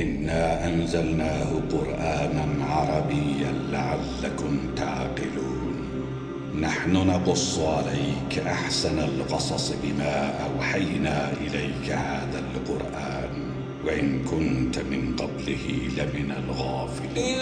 إنا أنزلناه قرآنا عربيا لعلكم تعقلون. نحن نقص عليك أحسن القصص بما أوحينا إليك هذا القرآن وإن كنت من قبله لمن الغافلين.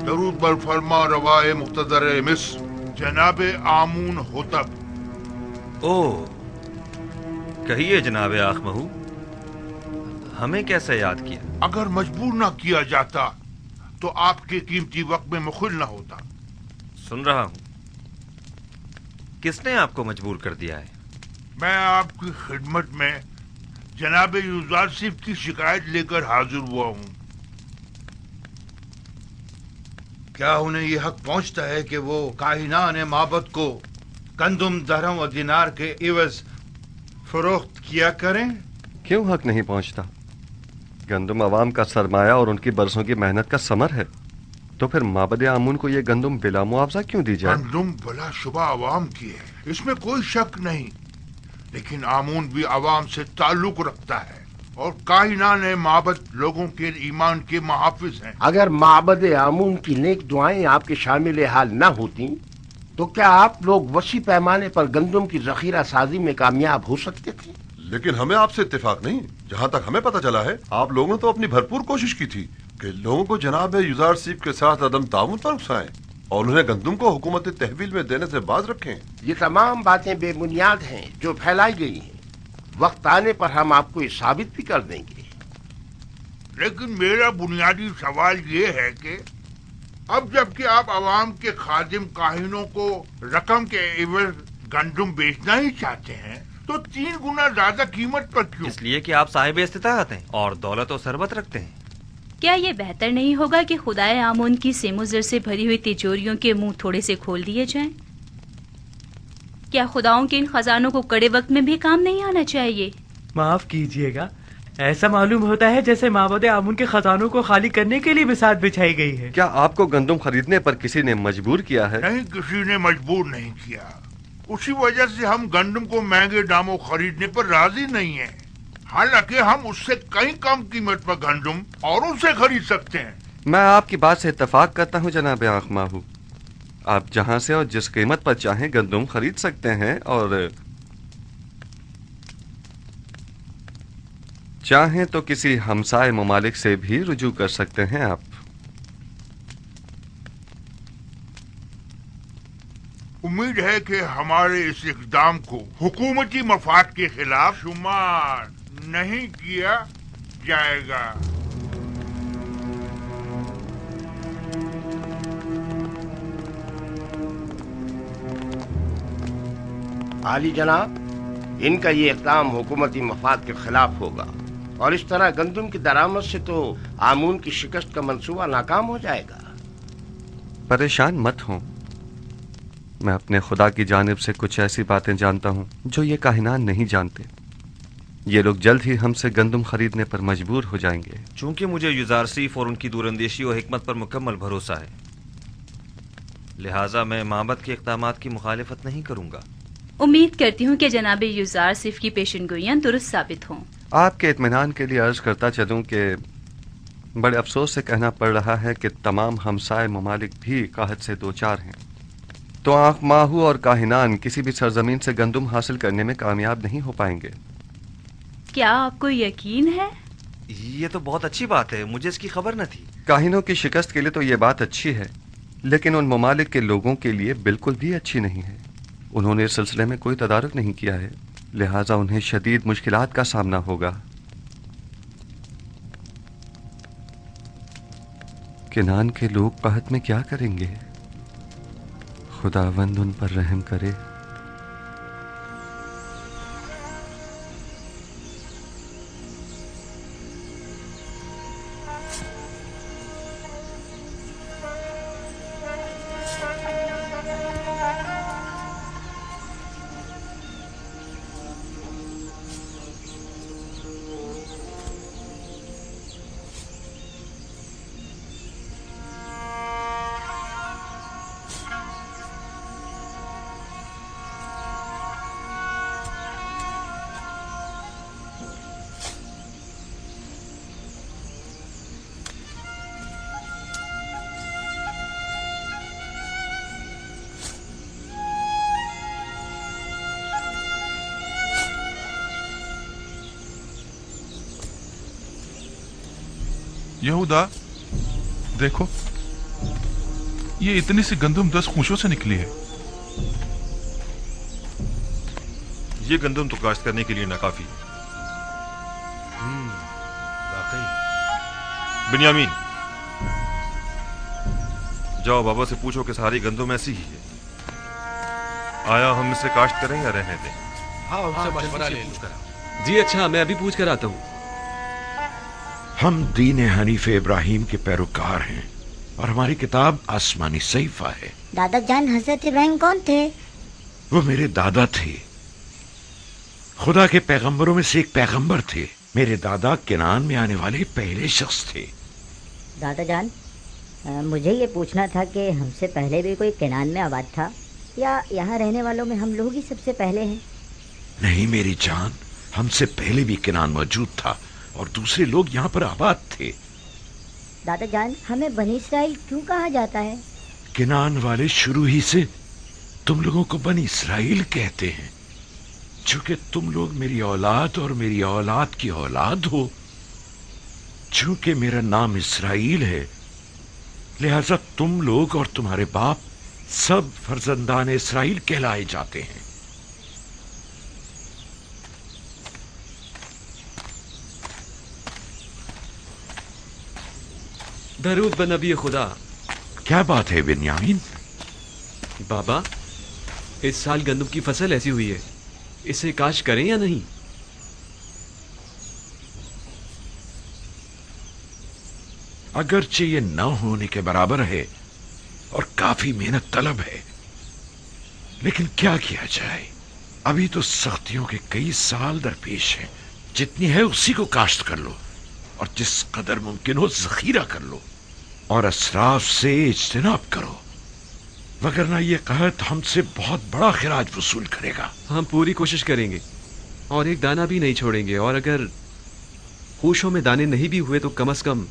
दरूद बर फरमा रवाए मुक्तदर मिस्र जनाब आमून होतब। ओ कहिए जनाब आखमहू, हमें कैसे याद किया? अगर मजबूर ना किया जाता तो आपके कीमती वक्त में मुखिल ना होता। सुन रहा हूं, किसने आपको मजबूर कर दिया है? मैं आपकी खिदमत में जनाब यूजारसिफ की शिकायत लेकर हाजिर हुआ हूं। क्या उन्हें ये हक पहुंचता है कि वो काहिनान माबद को गंदुम, दरहम और दिनार के इवज फरोख्त किया करें? क्यों हक नहीं पहुंचता? गंदुम अवाम का सरमाया और उनकी बरसों की मेहनत का समर है, तो फिर माबद आमून को ये गंदुम बिला मुआवजा क्यों दी जाए? गंदुम भला शुबा अवाम की है, इसमें कोई शक नहीं, लेकिन आमून भी अवाम से ताल्लुक रखता है और काहिनान माबद लोगों के ईमान के मुहाफिज हैं। अगर माबद आमून की नेक दुआएं आपके शामिल हाल न होती तो क्या आप लोग वसी पैमाने पर गंदुम की जखीरा साजी में कामयाब हो सकते थे? لیکن ہمیں آپ سے اتفاق نہیں. جہاں تک ہمیں پتہ چلا ہے آپ لوگوں نے تو اپنی بھرپور کوشش کی تھی کہ لوگوں کو جناب یوزارسیف کے ساتھ عدم تعاون پر اکسائیں اور انہیں گندم کو حکومت تحویل میں دینے سے باز رکھیں. یہ تمام باتیں بے بنیاد ہیں جو پھیلائی گئی ہیں. وقت آنے پر ہم آپ کو یہ ثابت بھی کر دیں گے. لیکن میرا بنیادی سوال یہ ہے کہ اب جب کہ آپ عوام کے خادم کاہنوں کو رقم کے عوض گندم بیچنا ہی چاہتے ہیں تو 3 گنا زیادہ قیمت پر کیوں؟ اس لیے کہ آپ صاحب استطاعت ہیں اور دولت و ثروت رکھتے ہیں. کیا یہ بہتر نہیں ہوگا کہ خدائے آمون کی سیم و زر سے بھری ہوئی تجوریوں کے منہ تھوڑے سے کھول دیے جائیں؟ کیا خداؤں کے ان خزانوں کو کڑے وقت میں بھی کام نہیں آنا چاہیے؟ معاف کیجیے گا، ایسا معلوم ہوتا ہے جیسے معبد آمون کے خزانوں کو خالی کرنے کے لیے بساط بچھائی گئی ہے. کیا آپ کو گندم خریدنے پر کسی نے مجبور کیا ہے؟ نہیں، کسی نے مجبور نہیں کیا. اسی وجہ سے ہم گندم کو مہنگے داموں خریدنے پر راضی نہیں ہیں، حالانکہ ہم اس سے کئی کم قیمت پر گندم اور ان سے خرید سکتے ہیں. میں آپ کی بات سے اتفاق کرتا ہوں جناب آنکھ ماہو. آپ جہاں سے اور جس قیمت پر چاہیں گندم خرید سکتے ہیں اور چاہیں تو کسی ہمسائے ممالک سے بھی رجوع کر سکتے ہیں. آپ امید ہے کہ ہمارے اس اقدام کو حکومتی مفاد کے خلاف شمار نہیں کیا جائے گا. عالی جناب، ان کا یہ اقدام حکومتی مفاد کے خلاف ہوگا اور اس طرح گندم کی درآمد سے تو آمون کی شکست کا منصوبہ ناکام ہو جائے گا. پریشان مت ہوں، میں اپنے خدا کی جانب سے کچھ ایسی باتیں جانتا ہوں جو یہ کاہنان نہیں جانتے. یہ لوگ جلد ہی ہم سے گندم خریدنے پر مجبور ہو جائیں گے. چونکہ مجھے یوزارسیف اور ان کی دوراندیشی و حکمت پر مکمل بھروسہ ہے، لہٰذا میں معبد کے اقدامات کی مخالفت نہیں کروں گا. امید کرتی ہوں کہ جناب یوزارسیف کی پیشن گوئیاں درست ثابت ہوں. آپ کے اطمینان کے لیے عرض کرتا چلوں کہ بڑے افسوس سے کہنا پڑ رہا ہے کہ تمام ہمسائے ممالک بھی قحط سے دوچار ہیں، تو آنکھ ماہو اور کاہنان کسی بھی سرزمین سے گندم حاصل کرنے میں کامیاب نہیں ہو پائیں گے. کیا آپ کو یقین ہے؟ یہ تو بہت اچھی بات ہے، مجھے اس کی خبر نہ تھی. کاہنوں کی شکست کے لیے تو یہ بات اچھی ہے، لیکن ان ممالک کے لوگوں کے لیے بالکل بھی اچھی نہیں ہے. انہوں نے اس سلسلے میں کوئی تدارک نہیں کیا ہے، لہٰذا انہیں شدید مشکلات کا سامنا ہوگا. کنان کے لوگ قحط میں کیا کریں گے؟ خداوند ان پر رحم کرے. یہودا، دیکھو یہ اتنی سی گندم 10 خوشوں سے نکلی ہے. یہ گندم تو کاشت کرنے کے لیے ناکافی. واقعی. بنیامین، جاؤ بابا سے پوچھو کہ ساری گندم ایسی ہی ہے. آیا ہم اسے کاشت کریں یا رہنے دیں؟ ہاں، ان سے مشورہ لے لوں. جی اچھا، میں ابھی پوچھ کر آتا ہوں. ہم دین حنیف ابراہیم کے پیروکار ہیں اور ہماری کتاب آسمانی صحیفہ ہے. دادا جان حضرت ابراہیم کون تھے؟ وہ میرے دادا تھے، خدا کے پیغمبروں میں سے ایک پیغمبر تھے. میرے دادا کنعان میں آنے والے پہلے شخص تھے. دادا جان، مجھے یہ پوچھنا تھا کہ ہم سے پہلے بھی کوئی کنعان میں آباد تھا یا یہاں رہنے والوں میں ہم لوگ ہی سب سے پہلے ہیں؟ نہیں میری جان، ہم سے پہلے بھی کنعان موجود تھا اور دوسرے لوگ یہاں پر آباد تھے. دادا جان، ہمیں بنی اسرائیل کیوں کہا جاتا ہے؟ کنعان والے شروع ہی سے تم لوگوں کو بنی اسرائیل کہتے ہیں. चूंकि तुम लोग मेरी औलाद और मेरी औलाद की औलाद हो, चूंकि मेरा नाम इसराइल है, लिहाजा तुम लोग और तुम्हारे बाप सब फर्जंदान इसराइल कहलाए जाते हैं। दरूद ब नबी खुदा। क्या बात है बिन्यामीन? बाबा, इस साल गंदम की फसल ऐसी हुई है, इसे काश करें या नहीं? अगरचे ये न होने के बराबर है और काफी मेहनत तलब है, लेकिन क्या किया जाए, अभी तो सख्तियों के कई साल दरपेश हैं। जितनी है उसी को काश्त कर लो और जिस कदर मुमकिन हो जखीरा कर लो और असराफ से इज्तिनाब करो, वगरना ये कहत हमसे बहुत बड़ा खिराज वसूल करेगा। हम पूरी कोशिश करेंगे और एक दाना भी नहीं छोड़ेंगे, और अगर होशों में दाने नहीं भी हुए तो कम से कम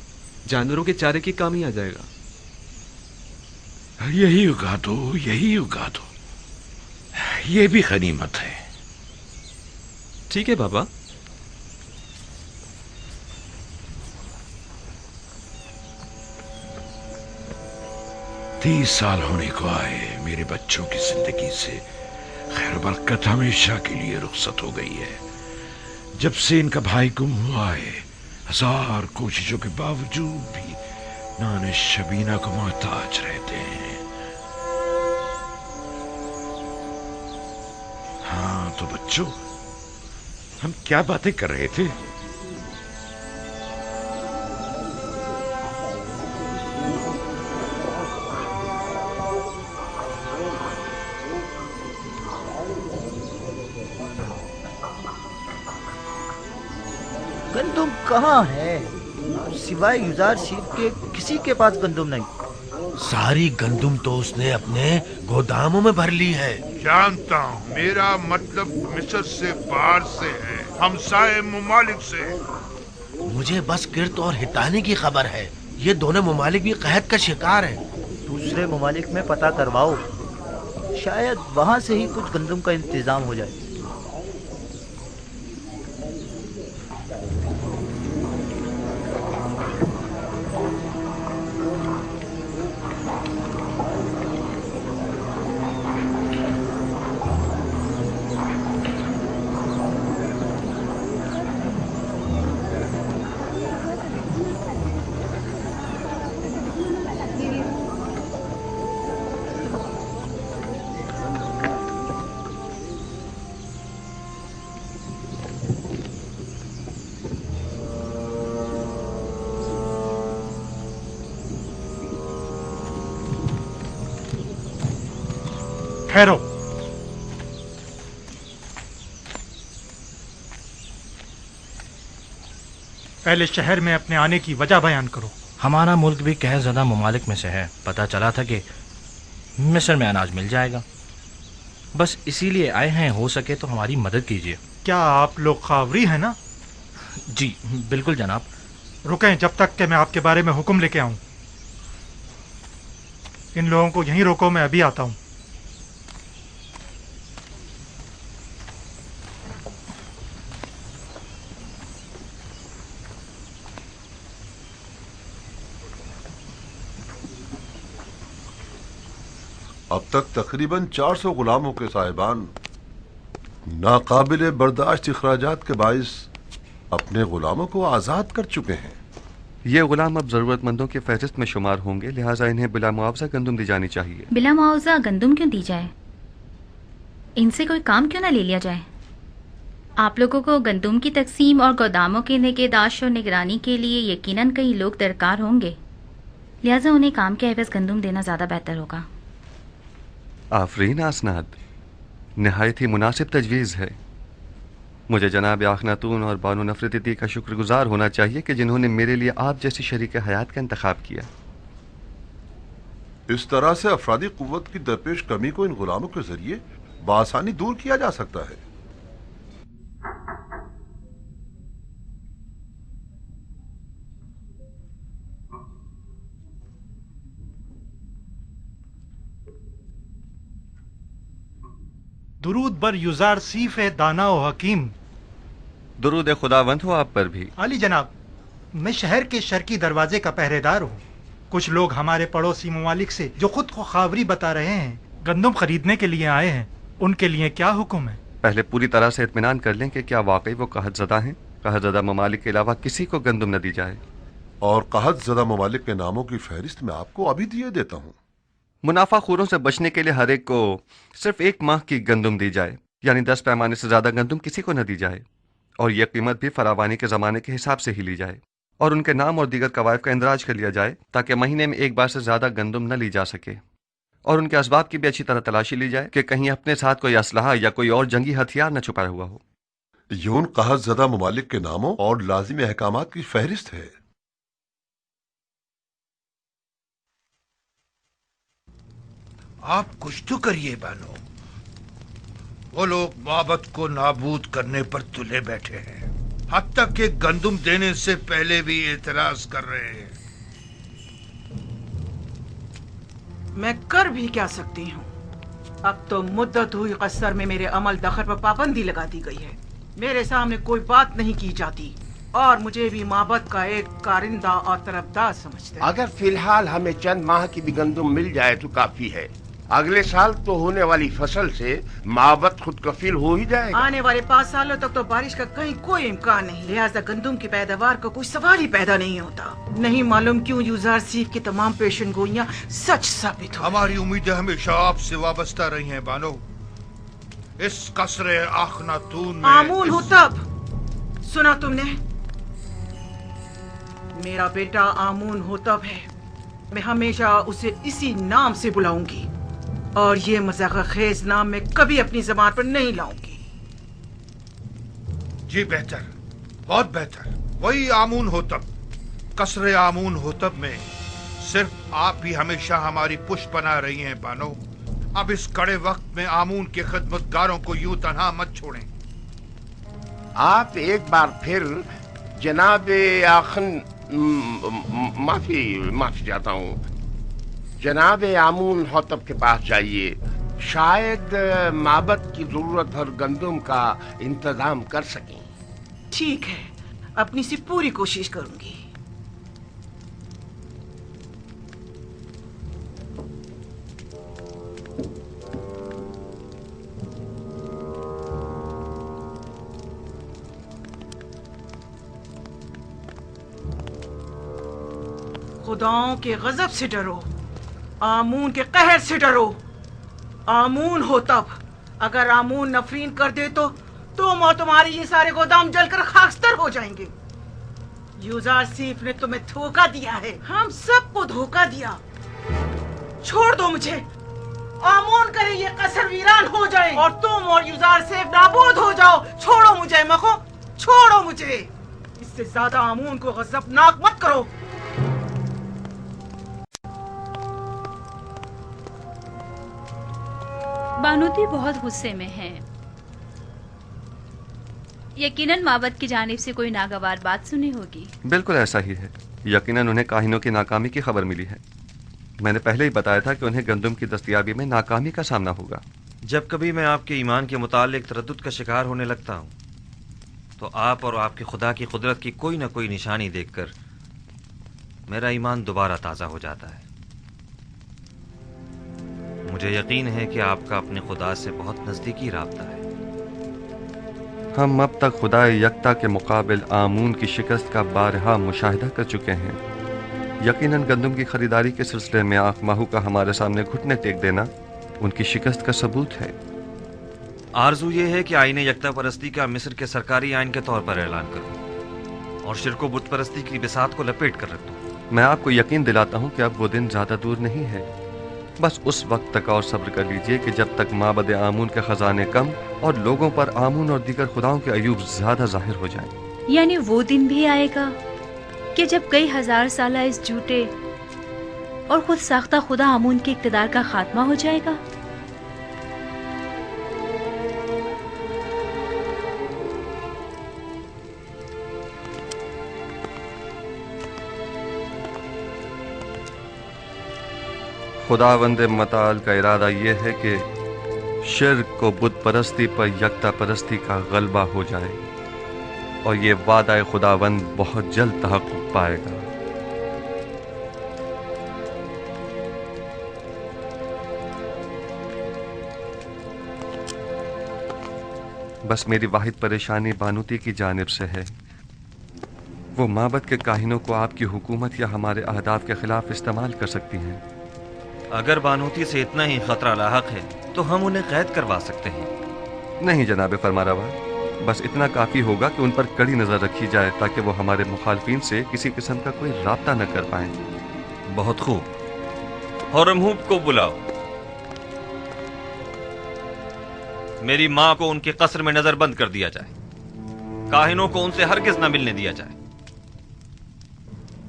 जानवरों के चारे के काम ही आ जाएगा। यही उगा दो, यही उगा दो, ये भी गनीमत है। ठीक है बाबा। तीस साल होने को आए, मेरे बच्चों की जिंदगी से खैर बरकत हमेशा के लिए रुखसत हो गई है। जब से इनका भाई गुम हुआ है, हजार कोशिशों के बावजूद भी नाने शबीना को मोहताज रहते हैं। हाँ तो बच्चों, हम क्या बातें कर रहे थे? गंदुम कहाँ है? सिवाय युजार सीफ के किसी के पास गंदुम नहीं। सारी गंदुम तो उसने अपने गोदामों में भर ली है। जानता हूँ, मेरा मतलब मिस्र से, बाहर से है, हमसाए मुमालिक से। मुझे बस किर्त और हितानी की खबर है। ये दोनों मुमालिक भी कहत का शिकार हैं। दूसरे मुमालिक में पता करवाओ, शायद वहाँ से ही कुछ गंदुम का इंतजाम हो जाए। ठहरो। पहले शहर में अपने आने की वजह बयान करो। हमारा मुल्क भी कहर ज़दा मुमालिक में से है। पता चला था कि मिस्र में अनाज मिल जाएगा, बस इसीलिए आए हैं। हो सके तो हमारी मदद कीजिए। क्या आप लोग खावरी हैं ना? जी बिल्कुल जनाब। रुकें जब तक कि मैं आपके बारे में हुक्म लेके आऊं। इन लोगों को यहीं रोको, मैं अभी आता हूं। अब तक तकरीबन 400 गुलामों के साहिबान नाकाबिल बर्दाश्त इखराजात के बाइस अपने गुलामों को आज़ाद कर चुके हैं। ये गुलाम अब ज़रूरतमंदों की फहरिस्त में शुमार होंगे, लिहाजा इन्हें बिला मुआवजा गंदुम दी जानी चाहिए। बिला मुआवजा गंदुम क्यों दी जाए? इनसे कोई काम क्यों ना ले लिया जाए? आप लोगों को गंदुम की तकसीम और गोदामों की निगहदाश्त और निगरानी के लिए यकीनन कई लोग दरकार होंगे, लिहाजा उन्हें काम के एवज गंदुम देना ज़्यादा बेहतर होगा। आफरीन आसनाद, नहायत ही मुनासिब तजवीज़ है। मुझे जनाब आखनातून और बानो नफरती का शुक्रगुजार होना चाहिए कि जिन्होंने मेरे लिए आप जैसी शरीक हयात का इंतखाब किया। इस तरह से अफरादी कुव्वत की दरपेश कमी को इन गुलामों के जरिए बआसानी दूर किया जा सकता है। दुरूद बर युजार सीफ दाना व हकीम। दुरूद खुदावंद हो आप पर भी। आली जनाब, मैं शहर के शर्की दरवाजे का पहरेदार हूँ। कुछ लोग हमारे पड़ोसी ममालिक से जो खुद को खावरी बता रहे हैं गंदम खरीदने के लिए आए हैं, उनके लिए क्या हुक्म है? पहले पूरी तरह से इत्मीनान कर लें कि क्या वाकई वो कहत ज़दा हैं। कहत ज़दा ममालिक के अलावा किसी को गंदम न दी जाए। और कहत ज़दा ममालिक के नामों की फहरिस्त मैं आपको अभी दिए देता हूँ। मुनाफा खोरों से बचने के लिए हर एक को सिर्फ 1 माह की गंदम दी जाए, यानी 10 पैमाने से ज्यादा गंदम किसी को न दी जाए, और यह कीमत भी फरावानी के जमाने के हिसाब से ही ली जाए, और उनके नाम और दीगर कवायद का इंदराज कर लिया जाए ताकि महीने में 1 बार से ज्यादा गंदम न ली जा सके, और उनके असबाब की भी अच्छी तरह तलाशी ली जाए कि कहीं अपने साथ कोई असलहा या कोई और जंगी हथियार न छुपाया हुआ हो। यून कहत ज़दा ममालिक के नामों और लाजिमी अहकामात की फहरिस्त है। आप कुछ तो करिए बानो। वो लोग माबद को नाबूद करने पर तुले बैठे हैं, हद तक कि गंदम देने से पहले भी एतराज कर रहे हैं। मैं कर भी क्या सकती हूँ? अब तो मुद्दत हुई कसर में मेरे अमल दखल पर पाबंदी लगा दी गई है। मेरे सामने कोई बात नहीं की जाती और मुझे भी माबद का एक कारिंदा और तरफदार समझते हैं। अगर फिलहाल हमें चंद माह की भी गंदम मिल जाए तो काफी है। अगले साल तो होने वाली फसल से माबद खुद कफील हो ही जाएगा। आने वाले 5 सालों तक तो बारिश का कहीं कोई इम्कान नहीं, लिहाजा गंदम की पैदावार का कोई सवाल ही पैदा नहीं होता। नहीं मालूम क्यों युजार सीफ की तमाम पेशन गोइयां सच साबित हो। हमारी उम्मीदें हमेशा आपसे वाबस्ता रही हैं बानो। इस कसरे आखनातून में आमून हो तब सुना तुमने? मेरा बेटा आमून हो तब है। मैं हमेशा उसे इसी नाम से बुलाऊंगी और ये मजाक खेज नाम मैं कभी अपनी ज़बान पर नहीं लाऊंगी। जी बेहतर, बहुत बेहतर, वही आमून होतब। कसरे आमून होतब में सिर्फ आप ही हमेशा हमारी पुष्ट बना रही हैं बानो। अब इस कड़े वक्त में आमून के खिदमतगारों को यूं तन्हा मत छोड़ें। आप एक बार फिर जनाब आखन माफी चाहता हूँ, जनाब आमून होतब के पास जाइए। शायद माबद की जरूरत भर गंदम का इंतजाम कर सकें। ठीक है, अपनी सी पूरी कोशिश करूंगी। खुदाओं के गजब से डरो, आमून के कहर से डरो। आमून हो तब, अगर आमून नफरीन कर दे तो तुम और तुम्हारे ये सारे गोदाम जलकर खाकस्तर हो जाएंगे। युजार सीफ ने तुम्हें धोखा दिया है, हम सबको धोखा दिया। छोड़ दो मुझे, आमून करे ये कसर वीरान हो जाए और तुम और युजार सीफ नाबूद हो जाओ। छोड़ो मुझे मखो, छोड़ो मुझे। इससे ज्यादा आमून को गजबनाक मत करो। बानूती बहुत गुस्से में है। यकीनन माबद की जानिब से कोई नागवार बात सुनी होगी। बिल्कुल ऐसा ही है। यकीनन उन्हें काहिनों की नाकामी की खबर मिली है। मैंने पहले ही बताया था कि उन्हें गंदम की दस्तयाबी में नाकामी का सामना होगा। जब कभी मैं आपके ईमान के मुतालिक तरद्दुद का शिकार होने लगता हूँ तो आप और आपके खुदा की कुदरत की कोई न कोई निशानी देखकर मेरा ईमान दोबारा ताज़ा हो जाता है। मुझे यकीन है कि आपका अपने खुदा से बहुत नज़दीकी राब्ता है। हम अब तक खुदा यकता के मुकाबिल आमून की शिकस्त का बारहा मुशाहिदा कर चुके हैं। यकीनन गंदम की खरीदारी के सिलसिले में आँख माहू का हमारे सामने घुटने टेक देना उनकी शिकस्त का सबूत है। आरजू ये है कि आईने यकता परस्ती का मिस्र के सरकारी आइन के तौर पर ऐलान करूं और शिरको बुत परस्ती की बिसात को लपेट कर रख दूं। मैं आपको यकीन दिलाता हूँ कि अब वो दिन ज़्यादा दूर नहीं है। बस उस वक्त तक और सब्र कर लीजिए कि जब तक माबद आमून के खजाने कम और लोगों पर आमून और दीगर खुदाओं के अयूब ज्यादा जाहिर हो जाए। यानी वो दिन भी आएगा कि जब कई हजार साल इस झूठे और खुद साख्ता खुदा आमून के इक्तदार का खात्मा हो जाएगा। खुदावंद मताल का इरादा यह है कि शिर्क व बुत परस्ती पर यकता परस्ती का गलबा हो जाए और ये वादा खुदावंद बहुत जल्द तहक्कुक पाएगा। बस मेरी वाहिद परेशानी बानूती की जानिब से है। वो माबद के काहिनों को आपकी हुकूमत या हमारे अहदाफ के खिलाफ इस्तेमाल कर सकती हैं। अगर बानूती से इतना ही खतरा लाहक है तो हम उन्हें कैद करवा सकते हैं। नहीं जनाब फरमारवा, बस इतना काफी होगा कि उन पर कड़ी नजर रखी जाए ताकि वो हमारे मुखालफिन से किसी किस्म का कोई राब्ता न कर पाए। बहुत खूब। हरमहूब को बुलाओ। मेरी मां को उनके कस्र में नजर बंद कर दिया जाए। काहिनों को उनसे हरगिज न मिलने दिया जाए,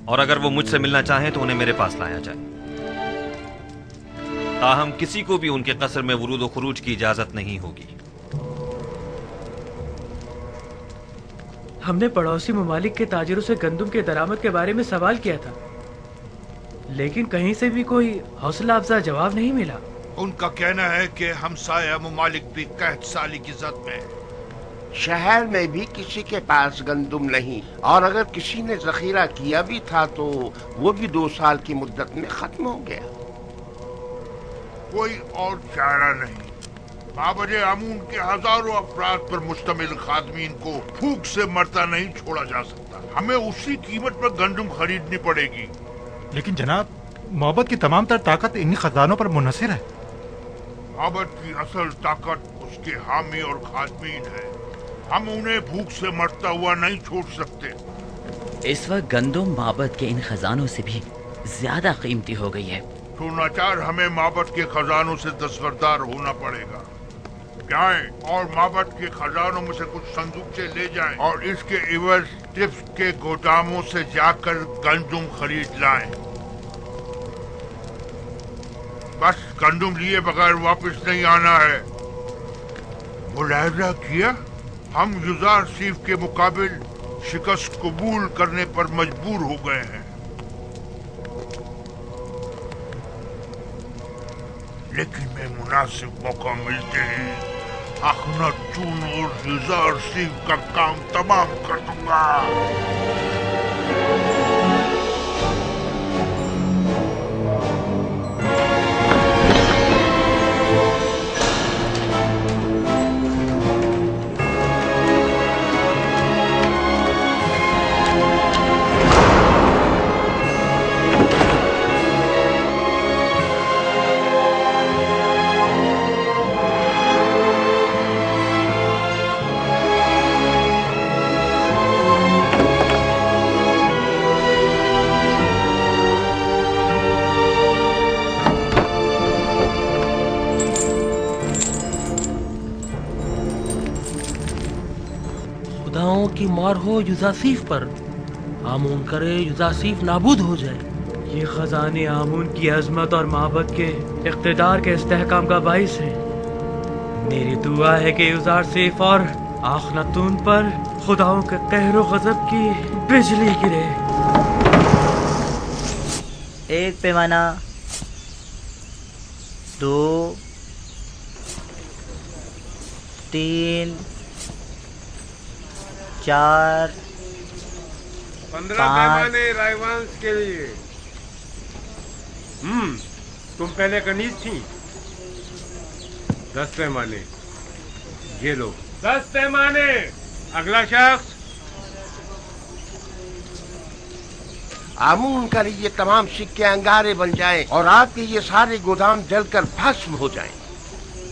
और अगर वो मुझसे मिलना चाहें तो उन्हें मेरे पास लाया जाए। ताहम किसी को भी उनके कस्र में वुरूद व खुरूज की इजाजत नहीं होगी। हमने पड़ोसी ममालिक के ताजिरों से गंदुम के दरामद के बारे में सवाल किया था, लेकिन कहीं से भी कोई हौसला अफजा जवाब नहीं मिला। उनका कहना है कि हमसाया ममालिक भी कहत साली की जद में। शहर में भी किसी के पास गंदुम नहीं, और अगर किसी ने जखीरा किया भी था तो वो भी 2 साल की मुद्दत में खत्म हो गया। कोई और चारा नहीं। माबद आमून के हजारों अफराद पर मुश्तमिल खादमीन को भूख से मरता नहीं छोड़ा जा सकता। हमें उसी कीमत पर गंदुम खरीदनी पड़ेगी। लेकिन जनाब, मोहब्बत की तमाम तर ताकत इन्हीं खजानों पर मुनहसर है। मोहब्बत की असल ताकत उसके हामी और खादमीन है। हम उन्हें भूख से मरता हुआ नहीं छोड़ सकते। इस वक्त गंदुम माबद के इन खजानों से भी ज्यादा कीमती हो गई है। तो नाचार हमें माबद के खजानों से दस्तबरदार होना पड़ेगा। जाएं और माबद के खजानों में से कुछ संदूकचे ले जाएं और इसके इवज टिप्स के गोदामों से जाकर गंदुम खरीद लाएं। बस गंदुम लिए बगैर वापस नहीं आना है। मुलाहजा किया, हम युजार सीफ के मुकाबिल शिकस्त कबूल करने पर मजबूर हो गए हैं। लेकिन मैं मुनासिब मौका मिलते ही अखनातून और युजार सीफ का काम तमाम कर दूंगा। की मार हो युजासीफ पर। आमून करे युजासीफ नाबूद हो जाए। ये खजाने आमून की अजमत और माबद के इख्तिदार के इस्तेहकाम का बाइस है। मेरी दुआ है कि युजार सीफ और आखनातून पर खुदाओं के कहरो गजब की बिजली गिरे। 1 पैमाना, 2, 3, 4, 15 पैमाने रायवांस के लिए। तुम पहले कनीज थी। 10 पैमाने, ये लो। 10 पैमाने। अगला शख्स। आमून कर ये तमाम सिक्के अंगारे बन जाएं और आपके ये सारे गोदाम जलकर भस्म हो जाएं।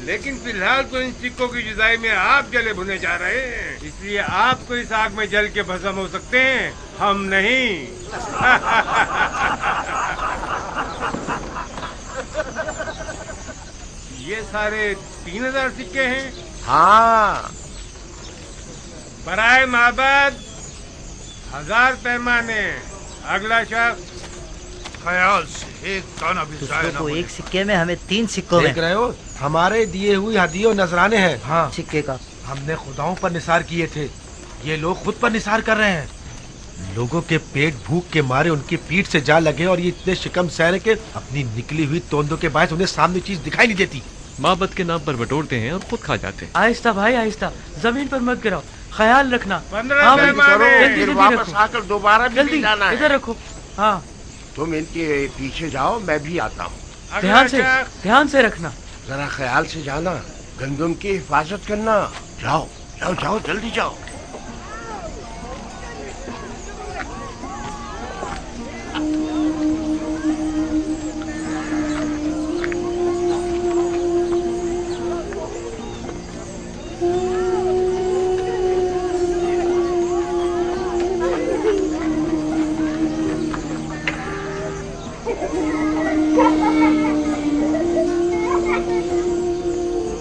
लेकिन फिलहाल तो इन सिक्कों की जुदाई में आप जले भुने जा रहे हैं, इसलिए आप तो इस आग में जल के भस्म हो सकते हैं, हम नहीं। ये सारे 3000 सिक्के हैं। हाँ। बराए माबद 1000 पैमाने। अगला शख्स। ख्याल से एक दाना भी जाए तो एक सिक्के में हमें 3 सिक्कों में। देख रहे हो, हमारे दिए हुए हदियों नजराने हैं। हाँ, सिक्के का हमने खुदाओं पर निसार किए थे, ये लोग खुद पर निसार कर रहे हैं। लोगों के पेट भूख के मारे उनकी पीठ से जा लगे और ये इतने शिकम सह रहे कि अपनी निकली हुई तोंदों के बायस उन्हें सामने चीज दिखाई नहीं देती। माबद के नाम पर बटोरते हैं और खुद खा जाते हैं। आहिस्ता भाई आहिस्ता, जमीन पर मत गिराओ, ख्याल रखना। 15 हाँ भाई, पैमाने, जल्दी फिर जल्दी वापस रखो, आकर दोबारा भी जल्दी ले जाना है। इधर रखो। हाँ तुम इनके पीछे जाओ, मैं भी आता हूँ। ध्यान से रखना। जरा ख्याल से जाना, गंदम की हिफाजत करना। जाओ जाओ जाओ, जल्दी जाओ।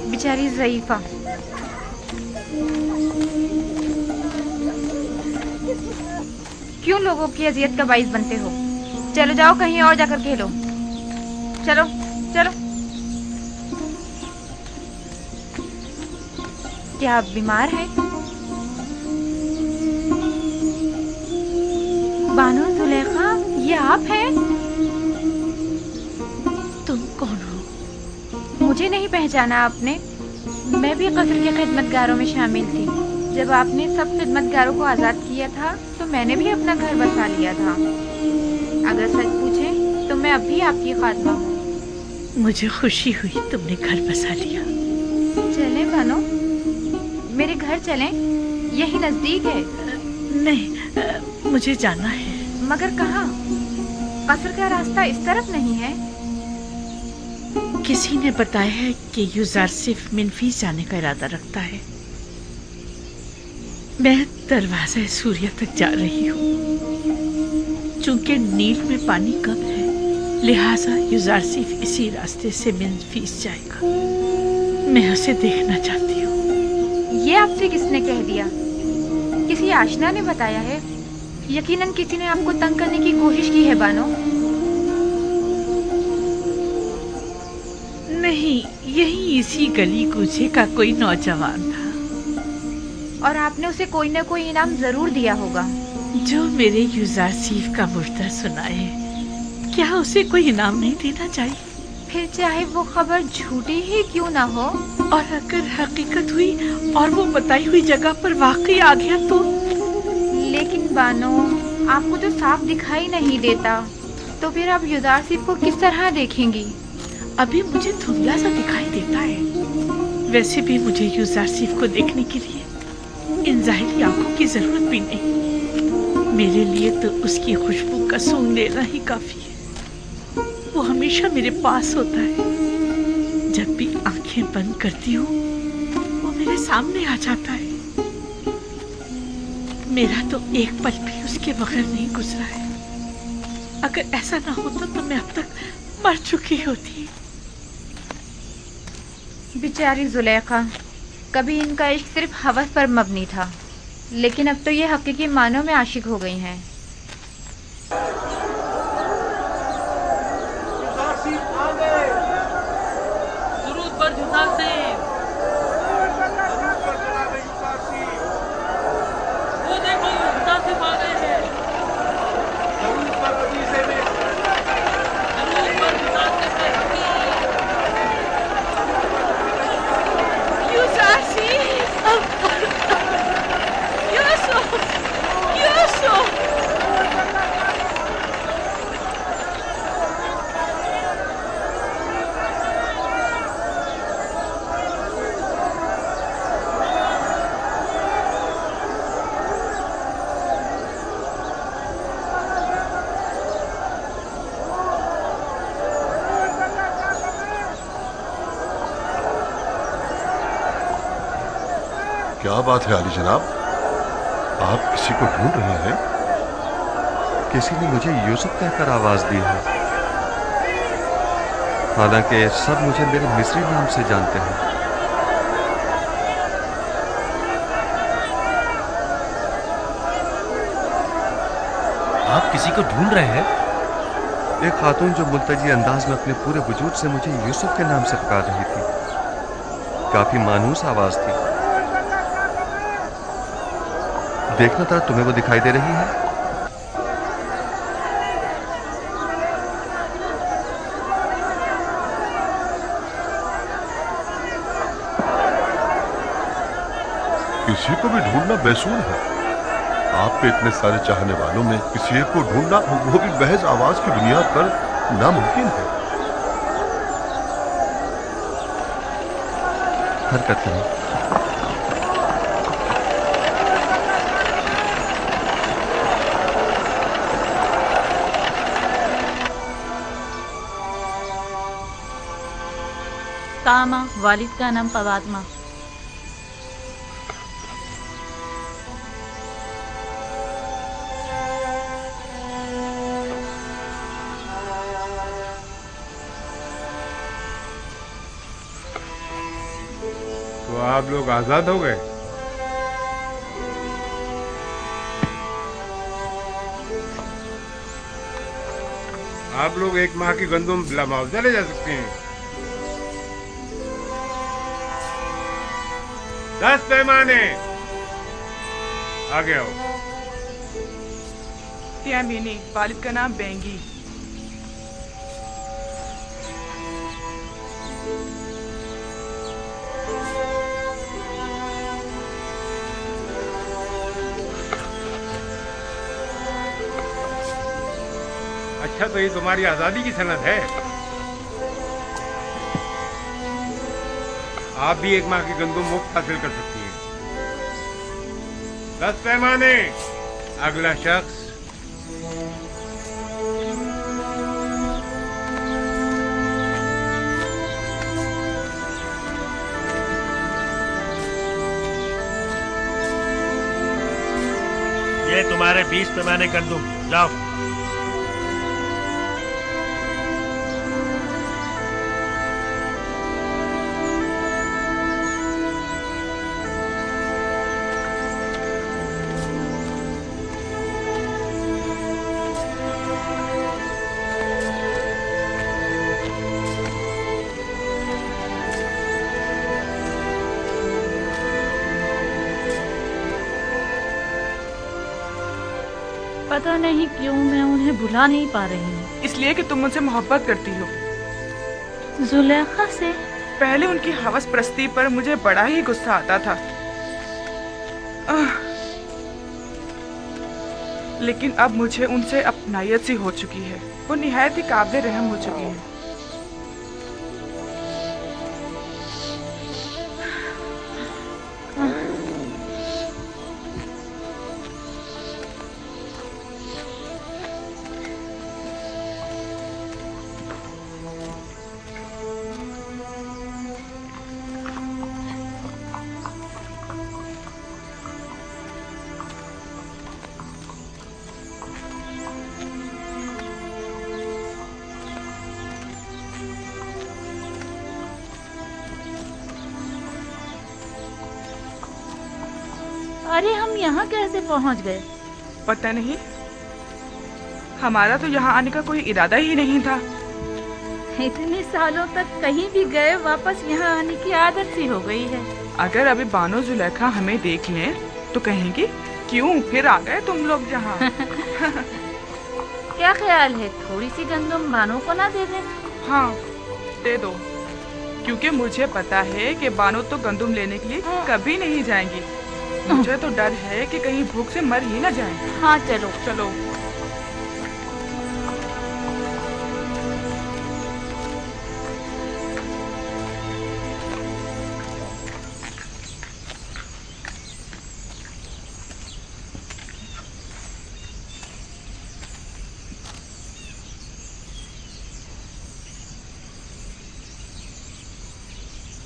बेचारी ज़ईफ़ा, क्यों लोगों की अजियत का बाइस बनते हो? चलो जाओ, कहीं और जाकर खेलो। चलो चलो। क्या आप बीमार हैं? बानो जुलेखा, ये आप हैं? तुम कौन हो? मुझे नहीं पहचाना आपने? मैं भी कस्र के खिदमतगारों में शामिल थी। जब आपने सब खिदमतगारों को आज़ाद किया था तो मैंने भी अपना घर बसा लिया था। अगर सच पूछें तो मैं अब भी आपकी खातमा हूँ। मुझे खुशी हुई तुमने घर बसा लिया। चलें बानो, मेरे घर चलें, यही नजदीक है। नहीं, मुझे जाना है। मगर कहाँ? कस्र का रास्ता इस तरफ नहीं है। किसी ने बताया है कि यूज़ारसिफ मिनफीस जाने का इरादा रखता है। मैं दरवाज़ा सूर्य तक जा रही हूँ। चूंकि नील में पानी कम है, लिहाजा यूज़ारसिफ इसी रास्ते से मिनफीस जाएगा। मैं उसे देखना चाहती हूँ। ये आपसे किसने कह दिया? किसी आशना ने बताया है? यकीनन किसी ने आपको तंग करने की कोशिश की है बानो। नहीं, यही इसी गली कूचे का कोई नौजवान था। और आपने उसे कोई न कोई इनाम जरूर दिया होगा। जो मेरे यूज़ारसिफ का मुर्दा सुनाए, क्या उसे कोई इनाम नहीं देना चाहिए? फिर चाहे वो खबर झूठी ही क्यों ना हो। और अगर हकीकत हुई और वो बताई हुई जगह पर वाकई आ गया तो? लेकिन बानो, आपको तो साफ दिखाई नहीं देता, तो फिर आप यूज़ारसिफ को किस तरह देखेंगी? अभी मुझे धुंधला सा दिखाई देता है। वैसे भी मुझे यूज़ारसिफ को देखने के लिए इन ज़ाहिरी आंखों की जरूरत भी नहीं। मेरे लिए तो उसकी खुशबू का सूंघ लेना ही काफी है। वो हमेशा मेरे पास होता है। जब भी आंखें बंद करती हूँ, वो मेरे सामने आ जाता है। मेरा तो एक पल भी उसके बगैर नहीं गुजरा है। अगर ऐसा ना होता तो मैं अब तक मर चुकी होती। बेचारी जुलेखा, कभी इनका इश्क सिर्फ हवस पर मबनी था, लेकिन अब तो ये हकीकी मानों में आशिक हो गई हैं। दुरूद पर यूज़ारसिफ। वो देखो, यूज़ारसिफ आ गए हैं। दुरूद पर यूज़ारसिफ है। क्या बात है आली जनाब, आप किसी को ढूंढ रहे हैं? किसी ने मुझे यूसुफ कहकर आवाज दी है। हालांकि सब मुझे मेरे मिस्री नाम से जानते हैं। आप किसी को ढूंढ रहे हैं? एक खातून जो मुल्तजी अंदाज में अपने पूरे वजूद से मुझे यूसुफ के नाम से पुकार रही थी। काफी मानूस आवाज थी। देखना था, तुम्हें वो दिखाई दे रही है? किसी को भी ढूंढना बेसूर है। आप पे इतने सारे चाहने वालों में किसी एक को ढूंढना, वो भी महज आवाज की बुनियाद पर, नामुमकिन है। हरकत करें। कामा, वालिद का नाम पवात्मा। तो आप लोग आजाद हो गए? आप लोग एक माह की गंदुम बिला मुआवजा ले जा सकते हैं। 10 पैमाने आगे आओ। त्यामीनी, वालिद का नाम बेंगी। अच्छा, तो ये तुम्हारी आजादी की सनद है। आप भी एक माह की गंदुम मुफ्त हासिल कर सकती हैं। 10 पैमाने। अगला शख्स। ये तुम्हारे 20 पैमाने गंदुम, जाओ। पता नहीं क्यों मैं उन्हें भुला नहीं पा रही हूँ। इसलिए कि तुम उनसे मोहब्बत करती हो। जुलेखा से? पहले उनकी हवस परस्ती पर मुझे बड़ा ही गुस्सा आता था, लेकिन अब मुझे उनसे अपनायत सी हो चुकी है। वो निहायत ही काबिल रहम हो चुकी है। अरे हम यहाँ कैसे पहुँच गए? पता नहीं, हमारा तो यहाँ आने का कोई इरादा ही नहीं था। इतने सालों तक कहीं भी गए, वापस यहाँ आने की आदत सी हो गई है। अगर अभी बानो जुलेखा हमें देख लें तो कहेंगी, क्यों फिर आ गए तुम लोग यहाँ? क्या ख्याल है, थोड़ी सी गंदुम बानो को ना दे दें? हाँ, दे दो, क्योंकि मुझे पता है कि बानो तो गंदुम लेने के लिए कभी नहीं जाएंगी। मुझे तो डर है कि कहीं भूख से मर ही ना जाएं। हाँ चलो चलो।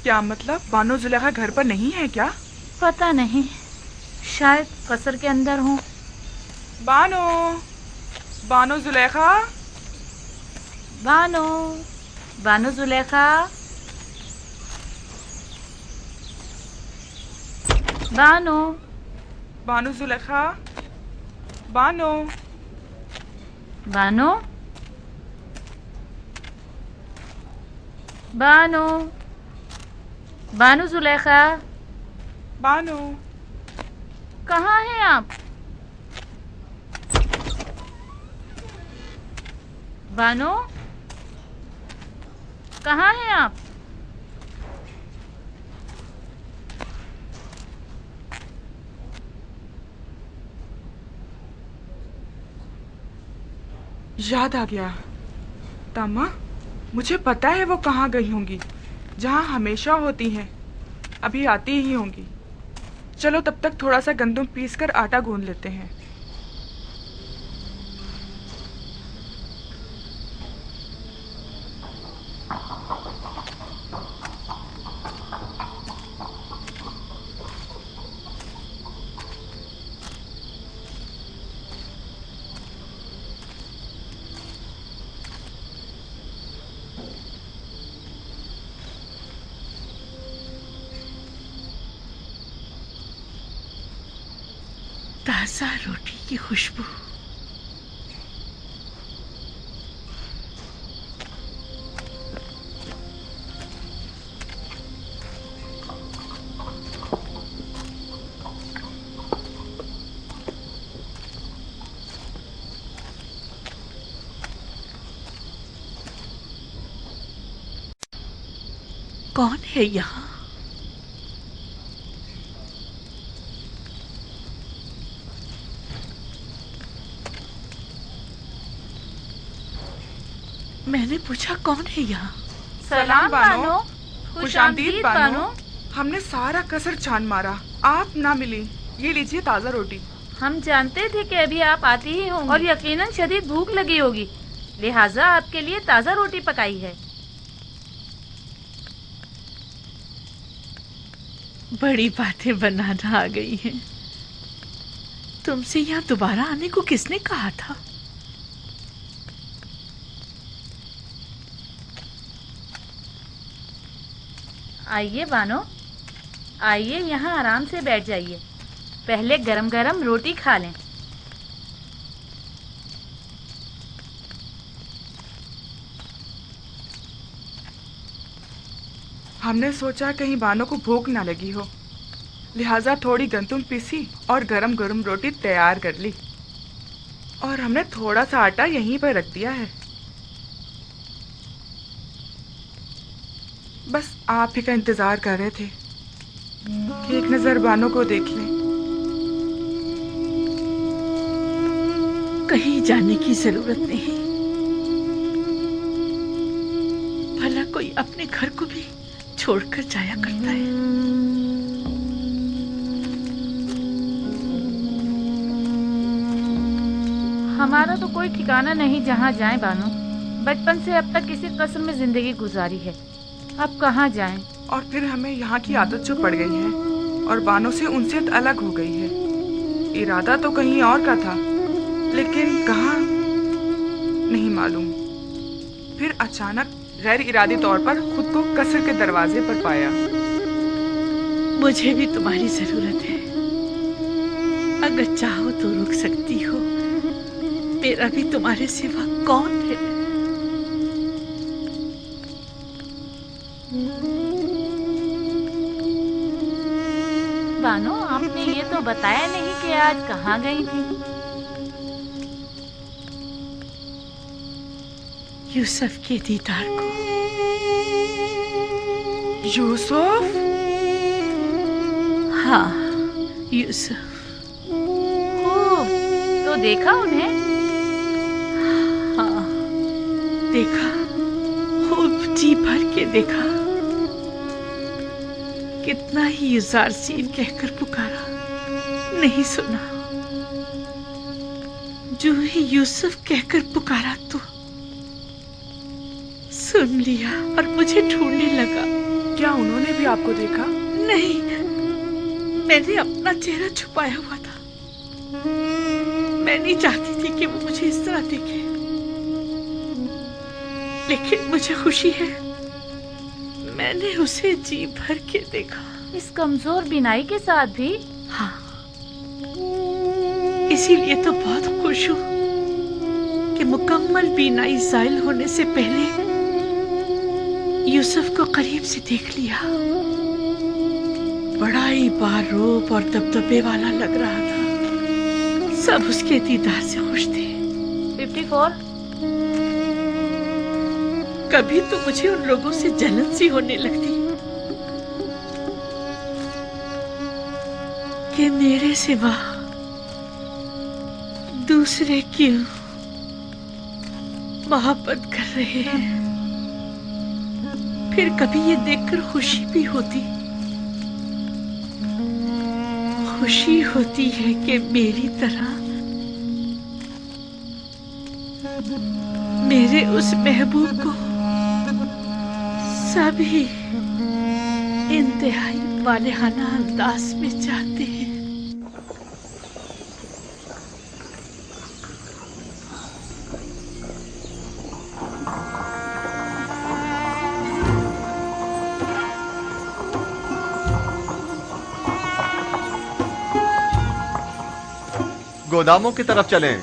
क्या मतलब, बानो जुलेखा घर पर नहीं है क्या? पता नहीं, शायद कसर के अंदर हूँ। बानो, बानो जुलेखा, बानो, बानो जुलेखा, बानो, बानो जुलेखा, बानो, बानो, बानो, बानो जुलेखा, बानो, कहाँ हैं आप? बानो, कहाँ हैं आप? याद आ गया। तामा, मुझे पता है वो कहाँ गई होंगी, जहाँ हमेशा होती हैं। अभी आती ही होंगी। चलो तब तक थोड़ा सा गंदम पीस कर आटा गूंद लेते हैं। ताजा रोटी की खुशबू, कौन है यहाँ? मैंने पूछा कौन है यहाँ? सलाम बानो। खुशामदीद बानो। हमने सारा कसर छान मारा, आप ना मिली। ये लीजिए ताजा रोटी। हम जानते थे कि अभी आप आती ही होंगी और यकीनन शदीद भूख लगी होगी, लिहाजा आपके लिए ताजा रोटी पकाई है। बड़ी बातें बनाना आ गई हैं। तुमसे यहाँ दोबारा आने को किसने कहा था? आइए बानो, आइए यहाँ आराम से बैठ जाइए। पहले गरम गरम रोटी खा लें। हमने सोचा कहीं बानो को भूख ना लगी हो, लिहाजा थोड़ी गंदम पीसी और गरम गरम रोटी तैयार कर ली। और हमने थोड़ा सा आटा यहीं पर रख दिया है। बस आप ही का इंतजार कर रहे थे कि एक नजर बानो को देख लें। कहीं जाने की जरूरत नहीं। भला कोई अपने घर को भी छोड़कर जाया करता है। हमारा तो कोई ठिकाना नहीं जहाँ जाएं बानो। बचपन से अब तक इसी कस्र में जिंदगी गुजारी है, अब कहाँ जाएं? और फिर हमें यहाँ की आदत जो पड़ गई है और बानो से उनसे अलग हो गई है। इरादा तो कहीं और का था, लेकिन कहाँ नहीं मालूम। फिर अचानक गैर इरादी तौर पर खुद को कसर के दरवाजे पर पाया। मुझे भी तुम्हारी जरूरत है। अगर चाहो तो रुक सकती हो। मेरा भी तुम्हारे सिवा कौन है? बानो, आपने ये तो बताया नहीं कि आज कहाँ गई थी। यूसुफ के दीदार को। यूसुफ? हाँ, यूसुफ। तो देखा उन्हें? हाँ, देखा, खूब जी भर के देखा। कितना ही युज़ारसीन कहकर पुकारा, नहीं सुना। जो ही यूसुफ कहकर पुकारा तो सुन लिया और मुझे ढूंढने लगा। क्या उन्होंने भी आपको देखा? नहीं, मैंने अपना चेहरा छुपाया हुआ था। मैं नहीं चाहती थी कि वो मुझे इस तरह देखे, लेकिन मुझे खुशी है मैंने उसे जी भर के देखा। इस कमजोर बीनाई के साथ भी? हाँ, इसीलिए तो बहुत खुश हूँ कि मुकम्मल बीनाई ज़ाइल होने से पहले यूसुफ को करीब से देख लिया। बड़ा ही बारूप और दबदबे वाला लग रहा था। सब उसके दीदार से खुश थे। 54? कभी तो मुझे उन लोगों से जलन सी होने लगती कि मेरे सिवा दूसरे क्यों मोहब्बत कर रहे हैं। फिर कभी ये देखकर खुशी भी होती है कि मेरी तरह मेरे उस महबूब को सभी इंतहाई वालेहाना अंदाज में चाहते हैं। गोदामों की तरफ चलें।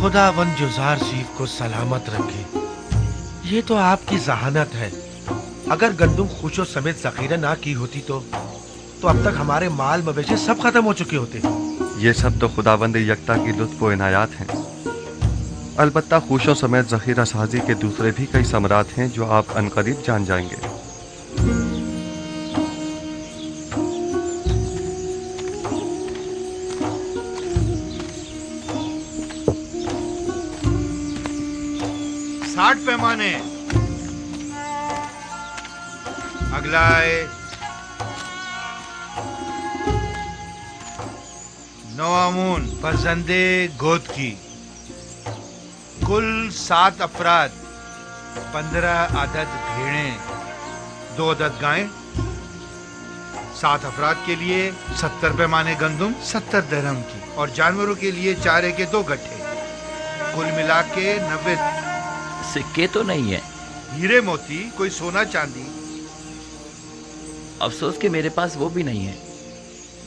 खुदावंद जुज़ार सीफ को सलामत रखे। ये तो आपकी जहानत है। अगर गंदुम खुशो समेत जखीरा ना की होती तो अब तक हमारे माल मवेशी सब खत्म हो चुके होते। ये सब तो खुदावंद यकता की लुत्फ व इनायात हैं। अलबत्ता खुशों समेत जखीरा साजी के दूसरे भी कई समरात हैं जो आप अनकरीब जान जाएंगे। पैमाने अगला है 9 आमून फरजंदे गोद की, कुल 7 अफराद, 15 अदद भेड़ें, 2 अदद गायें। 7 अफराद के लिए 70 पैमाने गंदुम 70 दरहम की, और जानवरों के लिए चारे के 2 गट्ठे, कुल मिला के 90। सिक्के तो नहीं है? हीरे मोती, कोई सोना चांदी। अफसोस कि मेरे पास वो भी नहीं है।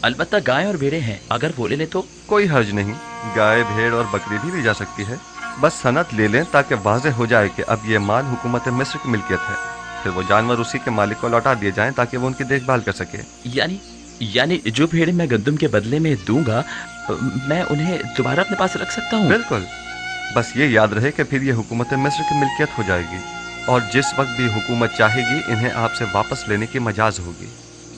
अलबत्ता गाय और भेड़ें हैं, अगर वो ले ले तो। कोई हर्ज नहीं, गाय भेड़ और बकरी भी ली जा सकती है। बस सनद ले लें ताकि वाज़ेह हो जाए कि अब ये माल हुकूमत मिस्र की मिल्कियत है। फिर वो जानवर उसी के मालिक को लौटा दिए जाएं ताकि वो उनकी देखभाल कर सके। यानी जो भेड़ें मैं गंदुम के बदले में दूंगा, मैं उन्हें दोबारा अपने पास रख सकता हूँ? बिल्कुल। बस ये याद रहे कि फिर ये हुकूमत मिस्र की मिल्कियत हो जाएगी, और जिस वक्त भी हुकूमत चाहेगी इन्हें आपसे वापस लेने की मजाज होगी।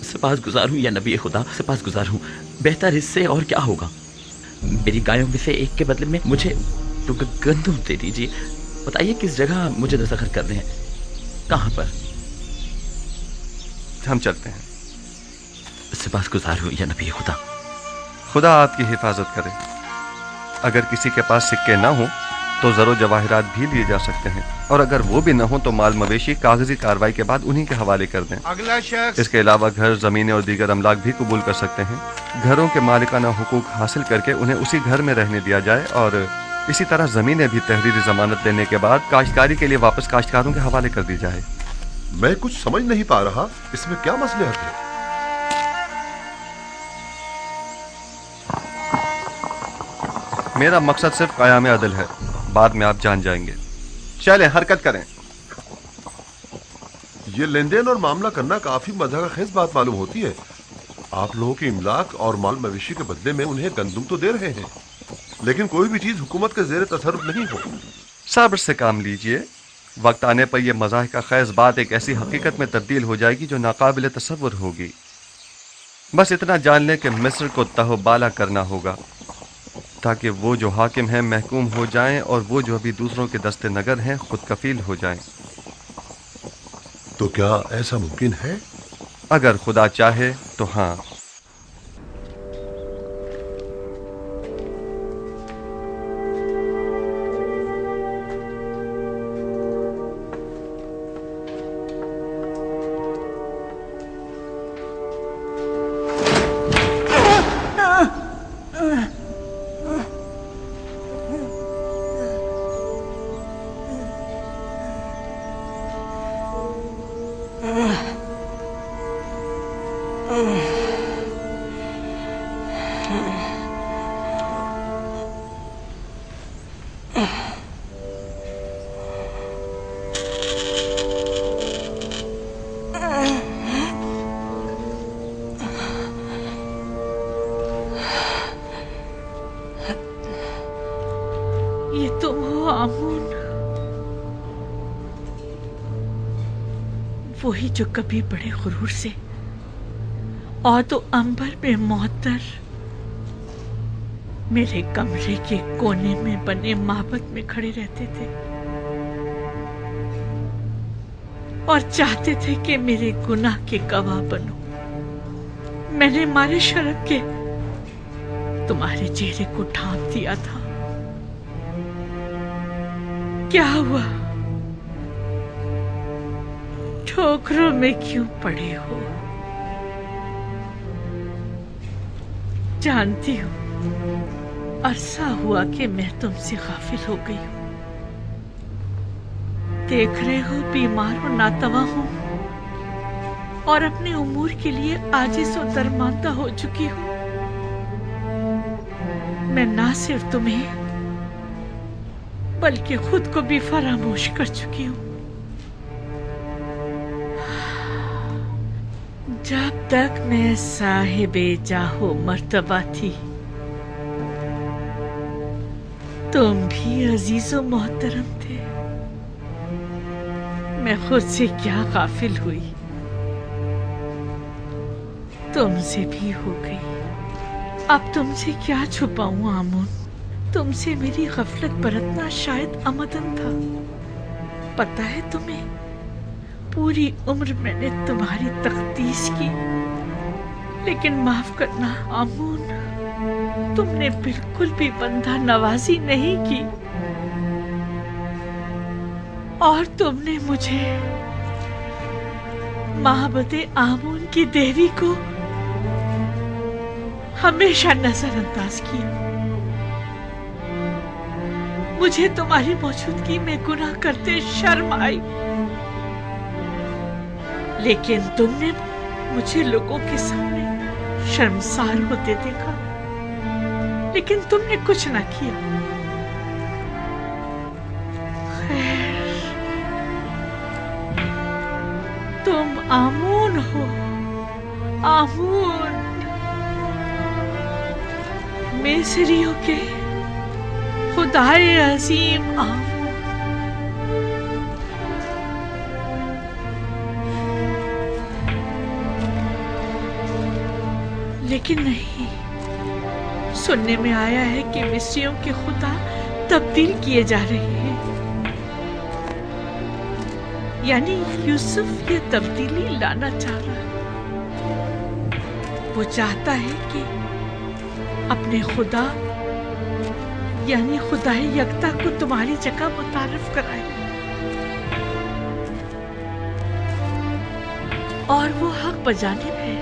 सपासगुजार हूँ या नबी खुदा, सपासगुजार हूँ। बेहतर इससे और क्या होगा। मेरी गायों में से एक के बदले में मुझे तो गंदुम दे दीजिए। बताइए किस जगह मुझे दस्तखत करने हैं, कहाँ पर? हम चलते हैं। सपासगुजार हूँ या नबी खुदा। खुदा आपकी हिफाजत करे। अगर किसी के पास सिक्के ना हो तो ज़रो जवाहिरात भी लिए जा सकते हैं, और अगर वो भी न हो तो माल मवेशी कागजी कार्रवाई के बाद उन्हीं के हवाले कर दें। अगला शख्स। इसके अलावा घर, ज़मीनें और दीगर अमलाक भी कबूल कर सकते हैं। घरों के मालिकाना हुकूक हासिल करके उन्हें उसी घर में रहने दिया जाए, और इसी तरह ज़मीनें भी तहरीरी जमानत देने के बाद काश्तकारी के लिए वापस काश्तकारों के हवाले कर दी जाए। मैं कुछ समझ नहीं पा रहा, इसमें क्या मसलहत है? मेरा मकसद सिर्फ क़याम अदल है, बाद में आप जान जाएंगे। चलें, हरकत करें। ये लेन देन और मामला करना काफी मज़ाक़खेज़ बात मालूम होती है। आप लोगों की इमलाक और माल मवेशी के बदले में उन्हें गंदुम तो दे रहे हैं, लेकिन कोई भी चीज हुकूमत के ज़ेरे तसर्रुफ नहीं हो। सब्र से काम लीजिए। वक्त आने पर यह मज़ाक़खेज़ बात एक ऐसी हकीकत में तब्दील हो जाएगी जो नाकाबिल तसव्वुर होगी। बस इतना जान लें कि मिस्र को तहबाला करना होगा, ताकि वो जो हाकिम हैं महकूम हो जाएं, और वो जो अभी दूसरों के दस्ते नगर हैं खुद कफील हो जाएं। तो क्या ऐसा मुमकिन है? अगर खुदा चाहे तो हाँ। ये तो वो आमून, वही जो कभी बड़े गुरूर से और तो अंबर में मोहतर मेरे कमरे के कोने में बने माबद में खड़े रहते थे और चाहते थे कि मेरे गुनाह के गवाह बनो। मैंने मारे शर्म के तुम्हारे चेहरे को ढांप दिया था। क्या हुआ? ठोकरों में क्यों पड़े हो? जानती हूँ अरसा हुआ कि मैं तुमसे गाफिल हो गई हूँ। देख रहे हो बीमार और नातवा हूँ और अपने उमूर के लिए आजिज़ और दरमांदा हो चुकी हूँ। मैं ना सिर्फ तुम्हें बल्कि खुद को भी फरामोश कर चुकी हूँ। जब तक मैं साहिबे जाहो मर्तबा थी, तुम भी अजीजो मोहतरम थे। मैं खुद से क्या गाफिल हुई, तुमसे भी हो गई। अब तुमसे क्या छुपाऊं आमून? तुमसे मेरी गफलत बरतना शायद आमदन था। पता है तुम्हें, पूरी उम्र मैंने तुम्हारी तख्तीस की, लेकिन माफ करना आमून, तुमने बिल्कुल भी बंदा नवाजी नहीं की और तुमने मुझे माबदे आमून की देवी को हमेशा नजरअंदाज किया। मुझे तुम्हारी मौजूदगी में गुनाह करते शर्म आई, लेकिन तुमने मुझे लोगों के सामने शर्मसार होते देखा, लेकिन तुमने कुछ ना किया। खैर, तुम आमून हो, आमून, मिस्रियों के खुदाए अजीम आमून। लेकिन नहीं, सुनने में आया है कि मिस्रियों के खुदा तब्दील किए जा रहे हैं। यानी यूसुफ ये तब्दीली लाना चाह रहा है। वो चाहता है कि अपने खुदा यानी खुदाए यकता को तुम्हारी जगह मुतारफ कराए, और वो हक बजानिब है।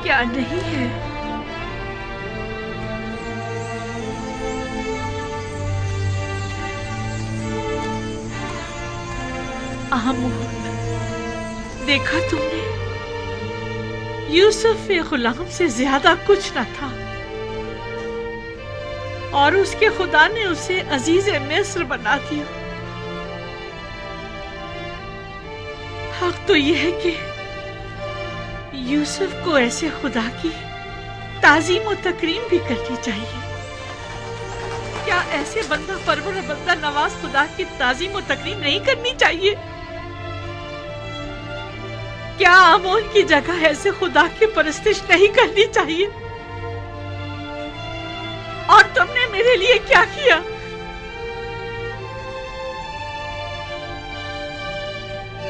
क्या नहीं है? आमून, देखा तुमने, यूसुफ एक गुलाम से ज्यादा कुछ न था, और उसके खुदा ने उसे अजीज मिस्र बना दिया। हक तो यह है कि यूसुफ को ऐसे खुदा की ताजीम और तकरीम भी करनी चाहिए। क्या ऐसे बंदा परवर और बंदा नवाज खुदा की ताजीम और तकरीम नहीं करनी चाहिए? क्या आमोन की जगह ऐसे खुदा की परस्तिश नहीं करनी चाहिए? और तुमने मेरे लिए क्या किया?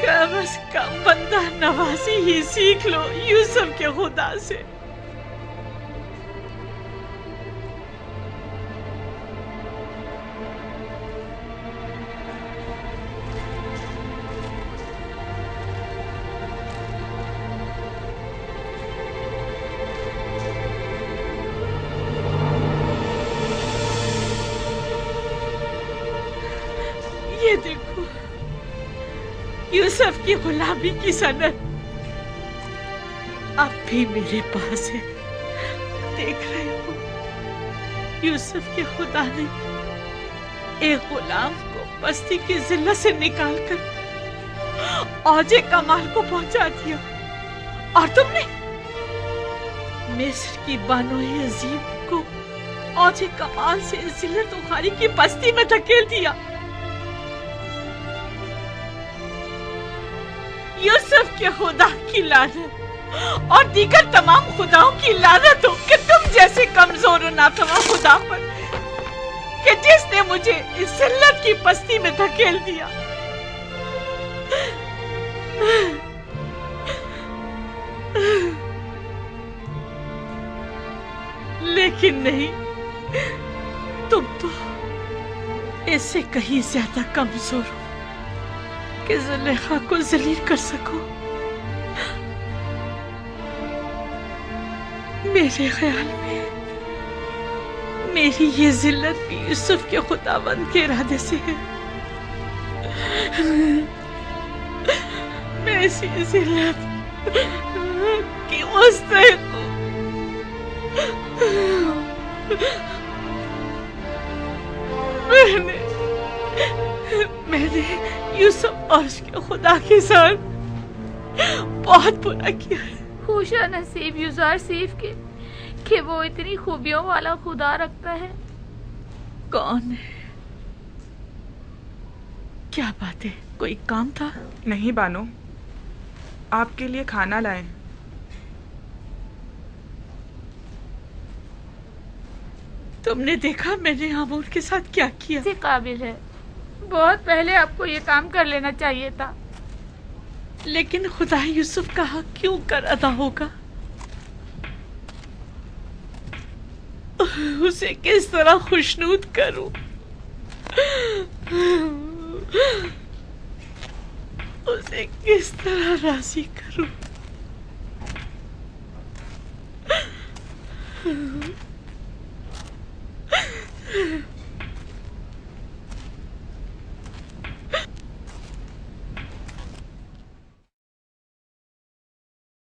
कम से कम बंदा नवाजी ही सीख लो यूसुफ के खुदा से। ये देखो, यूसुफ की गुलामी की सनद अब भी मेरे पास है। देख रहे हो, यूसुफ के खुदा ने एक गुलाम को बस्ती की जिल्लत से निकालकर औजे कमाल को पहुंचा दिया, और तुमने मिस्र की बानोए अजीम को औजे कमाल से जिल्लत उखारी की बस्ती में धकेल दिया। यूसुफ के खुदा की लानत, और दीगर तमाम खुदाओं की लानत हो कि तुम जैसे कमजोर और नातवा खुदा पर, कि जिसने मुझे इस जिल्लत की पस्ती में धकेल दिया। लेकिन नहीं, तुम तो इससे कहीं ज्यादा कमजोर हो कि जुलेखा को जलील कर सको। मेरे ख्याल में मेरी ये जिल्लत भी यूसुफ के खुदावंद के इरादे से है। मैं इसी जिल्लत की मुस्तहिक हूँ। मैंने यूसुफ और उसके खुदा के साथ बहुत बुरा किया है। खुशा नसीब यूज़र सीफ के कि वो इतनी खूबियों वाला खुदा रखता है। कौन है? क्या बात है, कोई काम था? नहीं बानो, आपके लिए खाना लाए। तुमने देखा मैंने आमूर के साथ क्या किया? से काबिल है, बहुत पहले आपको ये काम कर लेना चाहिए था। लेकिन खुदा यूसुफ का हक क्यों कर अदा होगा? उसे किस तरह खुशनूद करूं? उसे किस तरह राजी करूं?